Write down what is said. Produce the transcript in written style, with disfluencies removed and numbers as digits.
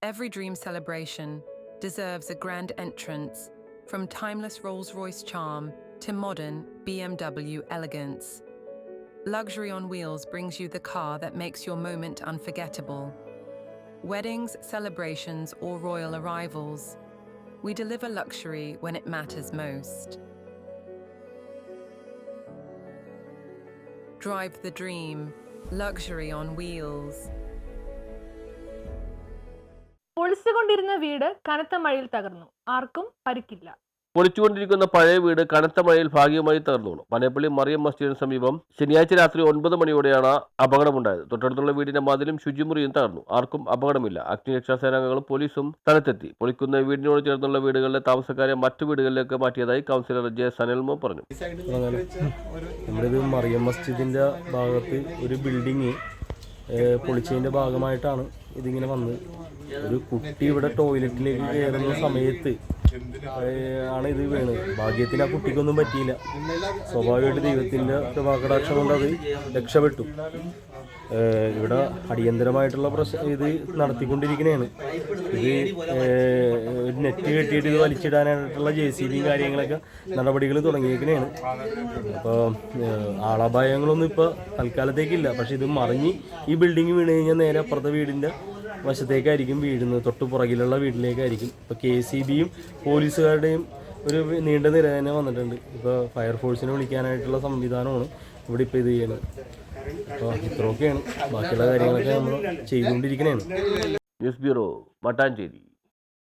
Every dream celebration deserves a grand entrance, from timeless Rolls-Royce charm to modern BMW elegance. Luxury on Wheels brings you the car that makes your moment unforgettable. Weddings, celebrations, or royal arrivals, we deliver luxury when it matters most. Drive the dream, luxury on wheels. പൊളിച്ചുകൊണ്ടിരുന്ന വീട് കനത്ത മഴയിൽ തകർന്നു. ആർക്കും പരിക്കില്ല. പൊളിച്ചുകൊണ്ടിരിക്കുന്ന പഴയ വീട് കനത്ത മഴയിൽ ഭാഗികമായി തകർന്നു. പനയപ്പള്ളി മറിയം മസ്ജിദിന് സമീപം ശനിയാഴ്ച രാത്രി 9 മണിയോടെയാണ് അപകടമുണ്ടായത്. തൊട്ടടുത്തുള്ള വീടിന്റെ മതിലും ശുചിമുറിയും തകർന്നു. ആർക്കും അപകടമില്ല. അഗ്നിരക്ഷാ സേനാംഗങ്ങളും പോലീസും സ്ഥലത്തെത്തി. പൊളിക്കുന്ന വീടിനോട് ചേർന്നുള്ള വീടുകളിലെ താമസക്കാരെ മറ്റു വീടുകളിലേക്ക് മാറ്റിയതായി കൗൺസിലർ ജെ സനൽമോ പറഞ്ഞു. നമ്മളിത് മറിയം മസ്ജിദിന്റെ ഭാഗത്ത് ഒരു ബിൽഡിങ് പൊളിച്ചതിന്റെ ഭാഗമായിട്ടാണ് ഇതിങ്ങനെ വന്നത്. ഒരു കുട്ടി ഇവിടെ ടോയ്ലറ്റിലേക്ക് കയറുന്ന സമയത്ത് ആണ് ഇത് വീണത്. ഭാഗ്യത്തിന് ആ കുട്ടിക്കൊന്നും പറ്റിയില്ല. സ്വാഭാവികമായിട്ട് ദൈവത്തിൻ്റെ കൃപാകടാക്ഷം കൊണ്ട് അത് രക്ഷപ്പെട്ടു. ഇവിടെ അടിയന്തരമായിട്ടുള്ള ഇത് നടത്തിക്കൊണ്ടിരിക്കുന്നതാണ്. ഇത് ഒരു നെറ്റ് കെട്ടിയിട്ട് ഇത് വലിച്ചിടാനായിട്ടുള്ള JCB കാര്യങ്ങളൊക്കെ നടപടികൾ തുടങ്ങിയിരിക്കുന്നതാണ്. അപ്പോൾ ആളപായങ്ങളൊന്നും ഇപ്പോൾ തൽക്കാലത്തേക്കില്ല. പക്ഷെ ഇത് മറിഞ്ഞ് ഈ ബിൽഡിങ് വീണ് കഴിഞ്ഞാൽ നേരെ അപ്പുറത്തെ വീടിൻ്റെ വശത്തേക്കായിരിക്കും വീഴുന്നത്. തൊട്ട് പുറകിലുള്ള വീട്ടിലേക്കായിരിക്കും. ഇപ്പോൾ KCBയും പോലീസുകാരുടെയും ഒരു നീണ്ട നിര തന്നെ വന്നിട്ടുണ്ട്. ഇപ്പോൾ ഫയർഫോഴ്സിനെ വിളിക്കാനായിട്ടുള്ള സംവിധാനമാണ് ഇവിടെ ഇപ്പോൾ ഇത് ചെയ്യുന്നത്. അപ്പോൾ ഇത്രയൊക്കെയാണ്. ബാക്കിയുള്ള കാര്യങ്ങളൊക്കെ നമ്മൾ ചെയ്തുകൊണ്ടിരിക്കുന്നതാണ്. News bureau, Mattancherry.